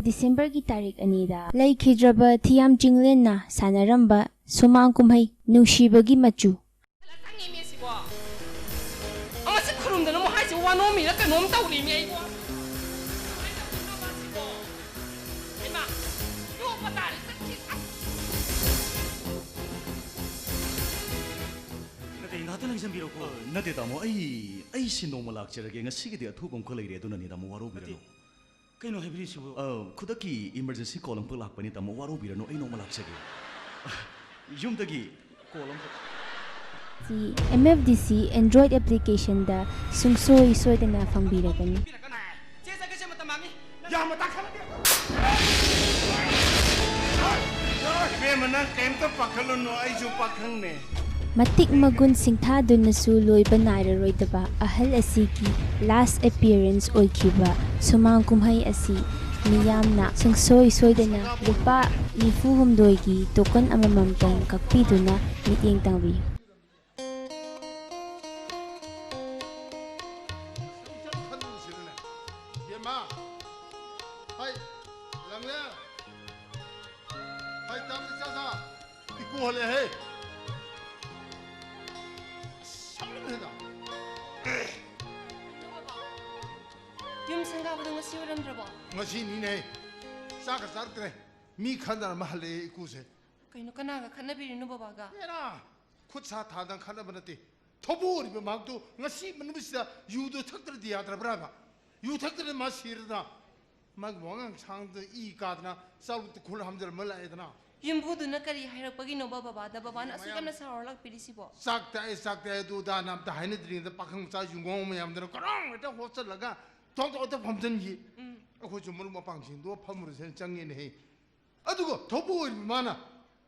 December-gi tarik anida laikhidraba Thiam Jinglen na sanaramba sumang kumhay Nungsibagi Machu. Nade tamo ai sino malak cherage ngasi ge thu kong kholai re duna ni tamo waro birano kaino hebri sibo khudaki emergency column pa lak pani tamo waro birano ai no malak chege yum dagi column Si MFDC Android application da sungsoi soidana fangbiragani. Matik magun singthadun na suloy banararoy daba ahal asiki last appearance oikiba sumang kumhay asi miyamna sungsoy soidana lupa nifuhumdoygi token amamamtong kakpiduna miting tangbi. Mi khanda mahale ikuse kaino kana khana birinu babaga era khutsa thadang khana banate thobori be magtu ngasi manubisa yudo thaktra dia tra brava yu thaktra ma sirda mag wangang changde I kadna salut khul hamjar mala edna yimbudu na kari hairakpagi no baba da baba na asu kamna sarolak pirisibo sakta du da nam ta haine dring da pakhang cha yungong mayam da karang eta hosal laga tong to phamjan ji ko jumur ma pangsin do phamur sen changin he adugo thobo mana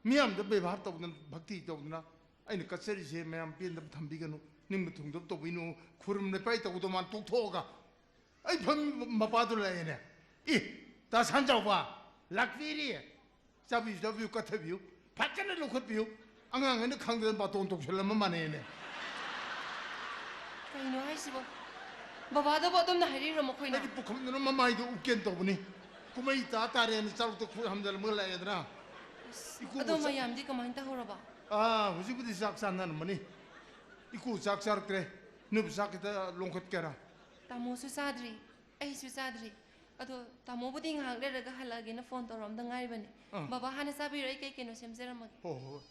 miyam da bebar to bhakti to na aina kasari se miyam pin da thambi ganu nim thung do to binu khurum ne pai to do man tok thoga ai pham mapa do la ene I ta san jaw ba lakviri sabi view ka view phatjana lo khot view angang ne khang de ba ton tok chelam ma ne ne kaino haisibo baba da bodom na hari ro mo khoina ki pukham no ma mai do uken to buni kumai ta tare ni chal to khu hamdal mala edna ado mayam di kamain ta horaba huji budi sak san nan mani iku sak sar kre nub sak ta longkhat kera tamo su sadri ai su sadri ado tamo budi ngak le raga halage na phone torom da ngai bani baba hana sabi rai kai keno semjera mag ho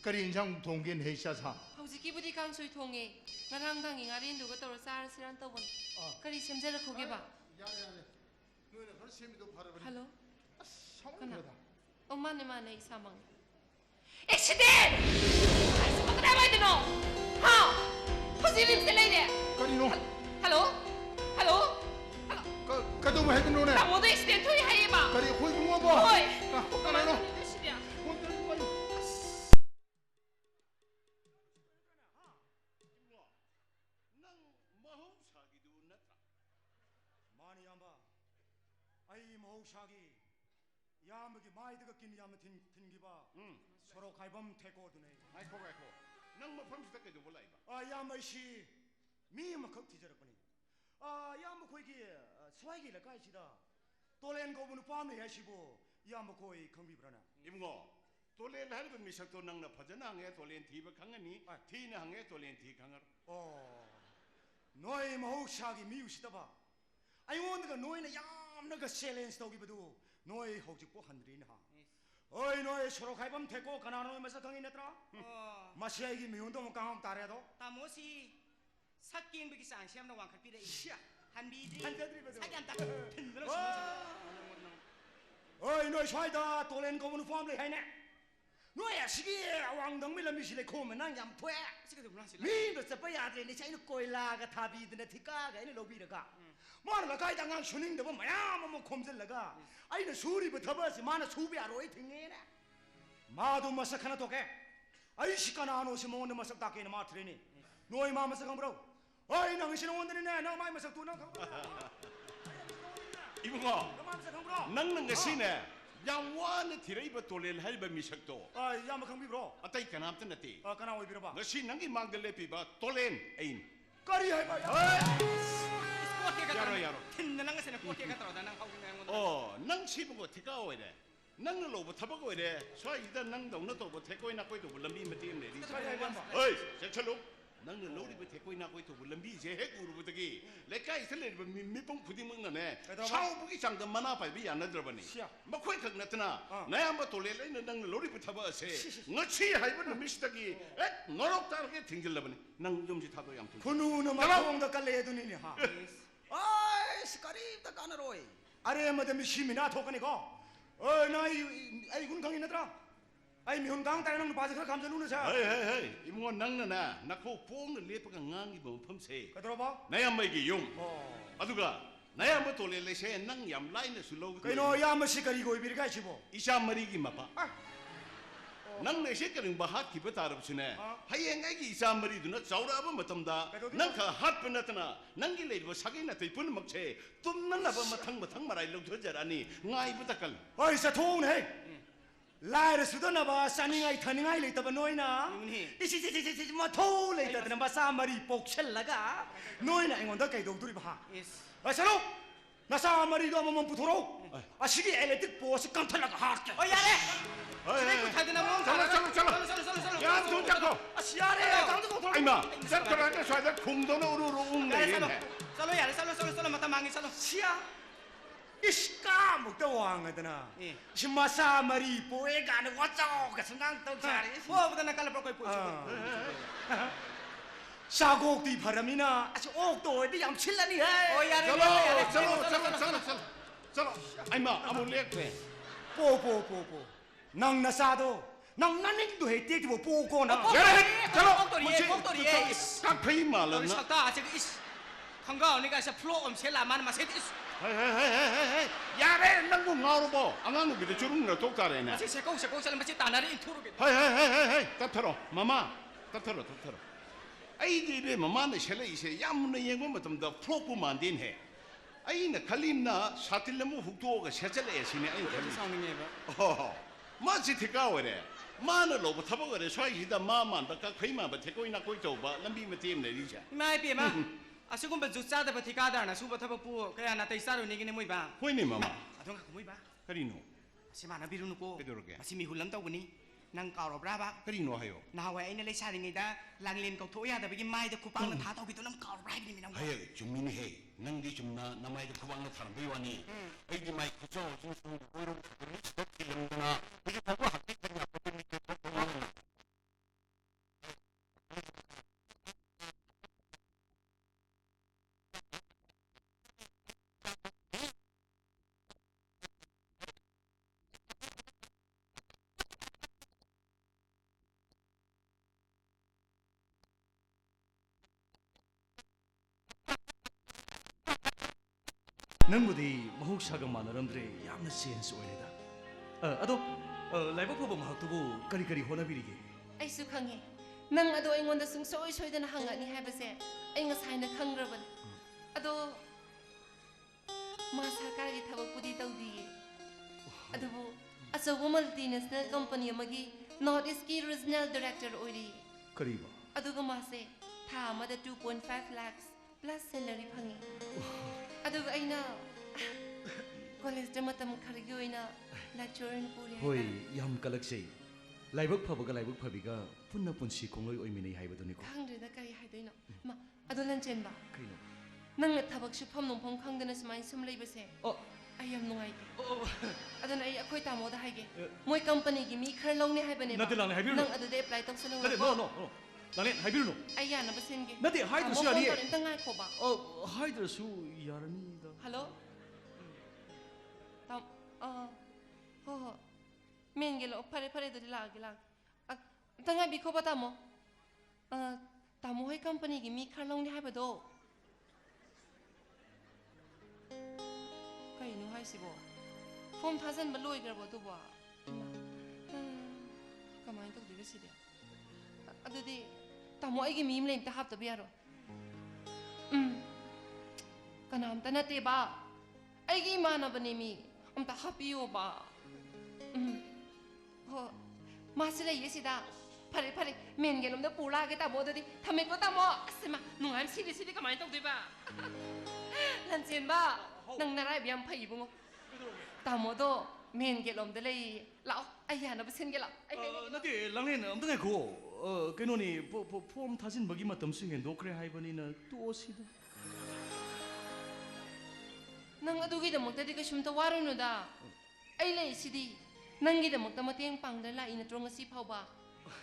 kari injang thonggen he sa sa hauji ki budi kang sui thonge ngarang dang ngari ndu ga tor sar siran to bon kari semjera khoge ba Hello? Kana? Oh, mane isamang. Accident! Ay, sa mga naman din o! Ha? Posilim sila yun eh! Kanino? Hello? Hello? Kado mo heto nune? Tamo do accident hoy haye ba? Kari hoy mo ba? Hoy! Kanino? Shagi yamagi maidga kin yam thingiba soro khaibam theko dune ai ko nang ma pham sta ke do bolai ba yam shi mi ma khak thijar pani yam khoi gi swai gi la kai chida tolen go bunu pam ne yashibo yam khoi khangbi brana imgo tolen hal gun mi sak to nang na phajana nge tolen thi ba khangani thi na hange tolen thi khangar noi ma ho shagi mi usita ba ai won ga noi na naga challenge to gibudu noi hojik po handrin ha oi noi soro khaibam theko kana noi masa thangi natra masai gi miun to kam tare do tamosi sakin bi sang siam na wang khapi de isya hanbi di handri bedu sakan ta tindro oi noi swai da tolen ko mun form le haine noi asigi awang dang mi lam si le khom nang yam thwe mi do sa pa ya de ni chai no koila ga thabi de na thika ga ni lobi da ga Mana kai dangang shuning daba mayam mo khomjel laga aina suri ba thaba si mana subi aroi thinge na madu masakhana to ke ai shikana no si mon masak ta ke na ma threni noi ma masak bro ai nang sin on ne na mai masak tu nang ibungo nang nang gasine yang wan thirai ba tolel hal ba misak to ai yam khang bi bro atai kanam tan nati kana oi bi ba ngasi nang gi magdale pi ba tolen ain kari hai ba yaro tin nang sa na ko ke ka tro da nang hau nang 낭시보고 티가 오이래. 낭을 로부 타보고 이래. 소이다 낭동나 또고 태고이 나고이도 람비 메티엠 내리. 어이, 섹철로. 낭을 로리부 태고이 나고이도 람비 제 해구르부터기. 레카 이슬레 미뽕 부디 먹나네. 샤오부기 장도 만화 발비 안 들어보니. 막코이 턱 나타나. 나야 한번 돌래래는 낭을 로리부 타봐세. 너치 하이버는 미스터기. 에, 너럭 다르게 튕길라보니. 낭 좀지 타도 양통. 그누는 마공도 깔래도니니 하. 아이, 스카리다 까나로이. 아래 뭐데 미시미나 토가니까. 나이 군강이 나더라. 아이 미혼강 따라는 거 봐서 감자 누나 자. 헤이, 이모 낭나나 나코 뽕을 레퍼가 낭이 뭐 펌세. 들어봐. 나야 뭐 이게 용. 아두가 나야 뭐 돌래래세 낭 얌라이네 술로. 그이노 야뭐 시카리고 이비리가 치보. 이샤 머리기 마파. 낭 내세 그런 바핫 기버 다르브시네. 하이앵아기 이샤 머리도나 자우라버 못함다. 낭카 핫 번나타나 낭기 레이버 사기나 대분 먹체. 똠난나버 마탕 말아일로 더자라니 나이부다깔. 어이 사통해. 라이르스도 나봐 사닝아이 타닝아이 레이터바 노이나. 이시시시시 뭐 토레이터는 바사 머리 복셀라가 노이나 앵원다 가이도 두리바. 아사로 나사 머리도 한번 부토록. 아시기 엘레틱 보스 깜탈라가 할게. 야래. 잘라. 야, 돈 잡고. 아시야래. 아이마, 쌀거라게 쏴다 공도는 우르르 웅내리네. 살로 야래 살로 마타 망이 살로. 시야. 이시까 먹다 왕하더나. 심마사 머리 보에가는 와쩌가 생각 떡자리. 뭐보다 나 깔라 볼거 보이지. 사곡디 바람이나 아주 옥도 어디 얌칠라니 해. 야래. 잘라. 아이마, 아무래도 뽀뽀뽀뽀. 낭 나사도 낭 나닝도 해 떼기 뭐 뽀꼬나. 꼭돌이에. 깍페이 말았나? 삭다 저기 이스. 한가 내가 저 플로 엄셀라만 마세트. 헤헤헤헤헤. 야래 낭고 나로보. 안하는 게 저런 똑다래네. 마세 세고 살면 마치 따나리 인투르게. 헤헤헤헤. 따터로. 마마. 따터로. 아이들이 마마는 셀레 이세 야무는 영어 못한다. 프로포만 된 해. 아이나 칼림나 사틸레무 훅도가 세절에 시네 아이 칼림. 상능해. 마치 티가오래. 마는 로부 타버거래. 소이다 마만다 깍페이만 버테고이나 고이토바 람비메 팀네 리자. 마이 비마. 아수금 베주짜다 버티가다나 수버 타버부 그야 나 테이사로 니기네 모이바. 호이니 마마. 아동가 모이바. 그리노. 시마나 비루누고. 그도록게. 마시 미훌람 떠보니 난 까로브라바. 그리노 하요. 나와 애네 레사링이다 랑린 거토야다 비기 마이드 쿠팡은 다 더기도 남 까로브라이니 미남. 하여 중민이 해. 낭디 좀나 남아이도 구방나 사람 배워니. 아이디 마이 구조 좀 오이로 그리 스톱킬름나. 이게 보고 학교들이 아프던 밑에 보고는. ꯅꯪꯕꯨꯗꯤ ꯃꯍꯧꯁꯥꯒ ꯃꯥꯟꯅꯔꯝꯗ꯭ꯔꯦ ꯌꯥꯝꯅ ꯆꯦꯟꯖ ꯑꯣꯏꯔꯦꯗ ꯑꯗꯣ ꯂꯥꯏꯕꯛ ꯐꯕ ꯃꯍꯥꯛꯇꯨꯕꯨ ꯀꯔꯤ ꯍꯣꯠꯅꯕꯤꯔꯤꯒꯦ ꯑꯩꯁꯨ ꯈꯪꯉꯦ ꯅꯪ ꯑꯗꯣ ꯑꯩꯉꯣꯟꯗ ꯁꯨꯡꯁꯣꯏ ꯁꯣꯏꯗꯅ ꯍꯪꯉꯛꯅꯤ ꯍꯥꯏꯕꯁꯦ ꯑꯩ ꯉꯁꯥꯏꯅ ꯈꯪꯈ꯭ꯔꯕꯅꯦ ꯑꯗꯣ ꯃꯥ ꯁꯔꯀꯥꯔꯒꯤ ꯊꯕꯛꯄꯨꯗꯤ ꯇꯧꯗꯤꯌꯦ ꯑꯗꯨꯕꯨ ꯑꯆꯧꯕ ꯃꯜꯇꯤꯅꯦꯁꯅꯦꯜ ꯀꯝꯄꯅꯤ ꯑꯃꯒꯤ ꯅꯣꯔꯠ ꯏꯁꯀꯤ ꯔꯤꯖꯅꯦꯜ ꯗꯥꯏꯔꯦꯛꯇꯔ ꯑꯣꯏꯔꯤ ꯀꯔꯤꯕ ꯑꯗꯨꯒ ꯃꯥꯁꯦ ꯊꯥ ꯑꯃꯗ 2.5 lakhs + ꯁꯦꯂꯔꯤ ꯐꯪꯉꯤ ꯑꯗꯨꯒ ꯑꯩꯅ ꯀꯣꯂꯦꯖꯇ ꯃꯇꯝ ꯈꯔꯒꯤ ꯑꯣꯏꯅ ꯂꯦꯛꯆꯔꯔ ꯄꯨꯔꯤ ꯍꯣꯏ ꯌꯥꯝ ꯀꯂꯛꯆꯩ ꯂꯥꯏꯕꯛ ꯐꯕꯒ ꯂꯥꯏꯕꯛ ꯐꯕꯤꯒ ꯄꯨꯟꯅ ꯄꯨꯟꯁꯤ ꯈꯣꯡꯂꯣꯏ ꯑꯣꯏꯃꯤꯟꯅꯩ ꯍꯥꯏꯕꯗꯨꯅꯤꯀꯣ ꯈꯪꯗ꯭ꯔꯦꯗ ꯀꯔꯤ ꯍꯥꯏꯗꯣꯏꯅꯣ ꯃꯥ ꯑꯗꯣ ꯂꯟꯆꯦꯟꯕ ꯀꯩꯅꯣ ꯅꯪꯅ ꯊꯕꯛ ꯁꯨꯐꯝ ꯅꯣꯡꯐꯝ ꯈꯪꯗꯅ ꯁꯨꯃꯥꯏꯅ ꯁꯨꯝ ꯂꯩꯕꯁꯦ ꯑꯩ ꯌꯥꯝ ꯅꯨꯡꯉꯥꯏꯇꯦ ꯑꯗꯨꯅ ꯑꯩ ꯑꯩꯈꯣꯏ ꯇꯥꯃꯣꯗ ꯍꯥꯏꯒꯦ ꯃꯣꯏ ꯀꯝꯄꯅꯤꯒꯤ ꯃꯤ ꯈꯔ ꯂꯧꯅꯤ ꯍꯥꯏꯕꯅꯦꯕ ꯅꯠꯇꯦ ꯂꯥꯡꯂꯦ ꯍꯥꯏꯕꯤꯔꯨꯅꯨ ꯅꯪ ꯑꯗꯨꯗ ꯑꯦꯄ꯭ꯂꯥꯏ ꯇꯧꯁꯜꯂꯨ ꯅꯠꯇꯦ ꯅꯣ ꯂꯥꯡꯂꯦꯟ ꯍꯥꯏꯕꯤꯔꯨꯅꯨ ꯑꯩ ꯌꯥꯅꯕ ꯁꯤꯟꯒꯦ ꯅꯠꯇꯦ ꯍꯥꯏꯗ꯭ꯔꯁꯨ ꯇꯥꯃꯣ ꯌꯥꯅꯤꯌꯦ ꯐꯣꯟ ꯇꯧꯔ ꯑꯝꯇ ꯉꯥꯏꯈꯣꯕ ꯍꯥꯏꯗ꯭ꯔꯁꯨ ꯌꯥꯔꯅꯤꯗ ꯍꯜꯂꯣ ꯇꯥꯝ ꯍꯣꯏ ꯍꯣꯏ ꯃꯦꯟꯒꯦ ꯂꯥꯛꯑꯣ ꯐꯔꯦ ꯑꯗꯨꯗꯤ ꯂꯥꯛꯑꯒꯦ ꯑꯝꯇ ꯉꯥꯏꯕꯤꯈꯣꯕ ꯇꯥꯃꯣ ꯇꯥꯃꯣ ꯍꯣꯏ ꯀꯝꯄꯅꯤꯒꯤ ꯃꯤ ꯈꯔ ꯂꯧꯅꯤ ꯍꯥꯏꯕꯗꯣ ꯀꯩꯅꯣ ꯍꯥꯏꯁꯤꯕꯣ ꯐꯣꯝ ꯊꯥꯖꯟꯕ ꯂꯣꯏꯈ꯭ꯔꯕꯣ ꯑꯗꯨꯕꯣ ꯀꯃꯥꯏꯅ ꯇꯧꯗꯣꯏꯕ ꯁꯤꯗꯤ ꯑꯗꯨꯗꯤ ꯇꯥꯃꯣ ꯑꯩꯒꯤ ꯃꯤ ꯑꯃ ꯂꯩ ꯑꯝꯇ ꯍꯥꯞꯇꯕ ꯌꯥꯔꯣꯏ ꯀꯅꯥꯝꯇ ꯅꯠꯇꯦꯕ ꯑꯩꯒꯤ ꯏꯃꯥꯟꯅꯕꯅꯦ ꯃꯤ ꯑꯝꯇ ꯍꯥꯞꯄꯤꯌꯣꯕ ꯍꯣꯏ ꯃꯥꯁꯨ ꯂꯩꯌꯦ ꯁꯤꯗ ꯐꯔꯦ ꯃꯦꯟꯒꯦꯂꯣꯝꯗ ꯄꯨꯔꯛꯑꯒꯦ ꯇꯥꯃꯣ ꯑꯗꯨꯗꯤ ꯊꯝꯃꯦꯀꯣ ꯇꯥꯃꯣ ꯑꯁ ꯃꯥ ꯅꯨꯡꯉꯥꯏ ꯁꯤꯗꯤ ꯀꯃꯥꯏꯅ ꯇꯧꯗꯣꯏꯕ ꯂꯟꯆꯦꯟꯕ ꯅꯪ ꯅꯔꯥꯏꯕ ꯌꯥꯝ ꯐꯩ ꯏꯕꯨꯡꯉꯣ 타모도 맨 겟롬데 레이 라오 아야나 무슨 게 라오 나디 랑렌 아무튼 해고 그노니 폼 타진 먹이 맛담수 hendo크레 하이버니나 또 오시다 ꯅꯪ ꯑꯗꯨꯒꯤꯗꯃꯛꯇꯗꯤ ꯀꯩꯁꯨꯝꯇ ꯋꯥꯔꯨꯅꯨꯗ ꯑꯩ ꯂꯩꯁꯤꯗꯤ ꯅꯪꯒꯤꯗꯃꯛꯇ ꯃꯇꯦꯡ ꯄꯥꯡꯗꯅ ꯂꯥꯛꯏ ꯅꯠꯇ꯭ꯔꯣ ꯉꯁꯤ ꯐꯥꯎꯕ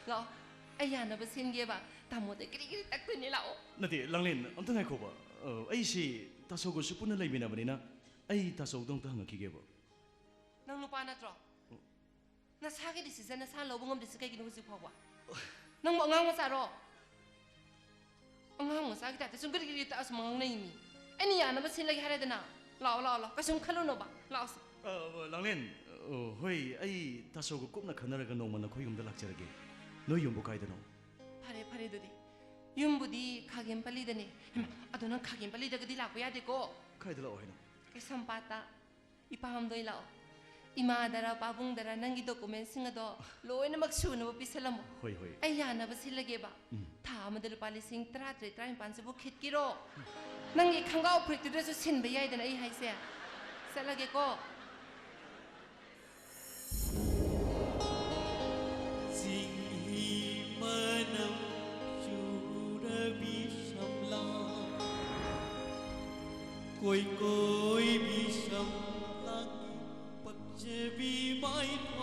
ꯂꯥꯛꯑꯣ ꯑꯩ ꯌꯥꯅꯕ ꯁꯤꯟꯒꯦꯕ ꯇꯥꯃꯣꯗ ꯀꯔꯤ ꯀꯔꯤ ꯇꯛꯇꯣꯏꯅꯦ ꯂꯥꯛꯑꯣ 나디 랑렌 아무튼 해고봐 아이시 다소고수 뿐을 레이미나버니나 아이 다소도 아무튼 한가기게봐 ꯅꯪ ꯅꯨꯄꯥ ꯅꯠꯇ꯭ꯔꯣ ꯅꯁꯥꯒꯤ ꯗꯤꯁꯤꯖꯟ ꯅꯁꯥ ꯂꯧꯕ ꯉꯝꯗ꯭ꯔꯤꯁꯤ ꯀꯩꯒꯤꯅꯣ ꯍꯧꯖꯤꯛ ꯐꯥꯎꯕ ꯅꯪꯕꯨ ꯑꯉꯥꯡ ꯃꯆꯥꯔꯣ ꯑꯉꯥꯡ ꯃꯆꯥꯒꯤ ꯇꯥꯏꯞꯇ ꯁꯨꯝ ꯀꯔꯤ ꯀꯔꯤ ꯇꯛꯑꯁꯨ ꯉꯥꯡꯅꯩꯃꯤ ꯑꯩꯅ ꯌꯥꯅꯕ ꯁꯤꯜꯂꯒꯦ ꯍꯥꯏꯔꯦꯗꯅ ꯂꯥꯛꯑꯣ ꯂꯥꯛꯑꯣ ꯂꯥꯛꯑꯣ ꯀꯩꯁꯨꯝ ꯈꯜꯂꯨꯅꯣꯕ ꯂꯥꯛꯑꯣ 랑렌 ꯍꯣꯏ ꯑꯩ 다소고 꼽나 ꯈꯟꯅꯔꯒ ꯅꯣꯡꯃ ꯅꯈꯣꯏ ꯌꯨꯝꯗ ꯂꯥꯛꯆꯔꯒꯦ ꯅꯣꯏ ꯌꯨꯝꯕꯨ ꯀꯥꯏꯗꯅꯣ ꯐꯔꯦ ꯐꯔꯦ ꯑꯗꯨꯗꯤ ꯌꯨꯝꯕꯨꯗꯤ ꯈꯥꯒꯦꯝꯄꯜꯂꯤꯗꯅꯦ ꯑꯗꯣ ꯅꯪ ꯈꯥꯒꯦꯝꯄꯜꯂꯤꯗꯒꯗꯤ ꯂꯥꯛꯄ ꯌꯥꯗꯦꯀꯣ ꯀꯥꯏꯗ ꯂꯥꯛꯑꯣ ꯍꯥꯏꯅꯣ ꯀꯩꯁꯥꯝꯄꯥꯠꯇ ꯏꯄꯥꯝꯗꯣꯏ ꯂꯥꯛꯑꯣ 이마다라 바붕다라 낭기 도쿠멘싱 ꯑꯗꯣ ꯂꯣꯏꯅꯃꯛ ꯁꯨꯅꯕ ꯄꯤꯁꯜꯂꯝꯃꯣ ꯍꯣꯏ ꯍꯣꯏ ꯑꯩ ꯌꯥꯅꯕ ꯁꯤꯜꯂꯒꯦꯕ ꯊꯥ ꯑꯃꯗ ꯂꯨꯄꯥ ꯂꯤꯁꯤꯡ 13-14ꯁꯤꯕꯨ ꯈꯤꯠꯀꯤꯔꯣ ꯅꯪꯒꯤ ꯈꯪꯒꯥꯎ ꯐꯨꯔꯤꯠꯇꯨꯗꯁꯨ ꯁꯤꯟꯕ ꯌꯥꯏꯗꯅ ꯑꯩ ꯍꯥꯏꯁꯦ ꯆꯠꯂꯒꯦꯀꯣ ꯆꯤꯡꯍꯤ ꯃꯅꯝ ꯆꯨꯔꯕꯤ ꯁꯝꯂꯥ ꯀꯣꯏ ꯀꯣꯏꯕꯤ ꯁꯝꯂꯥꯒꯤ ꯄꯛꯆꯕꯤ ꯃꯥꯏꯊꯣꯡ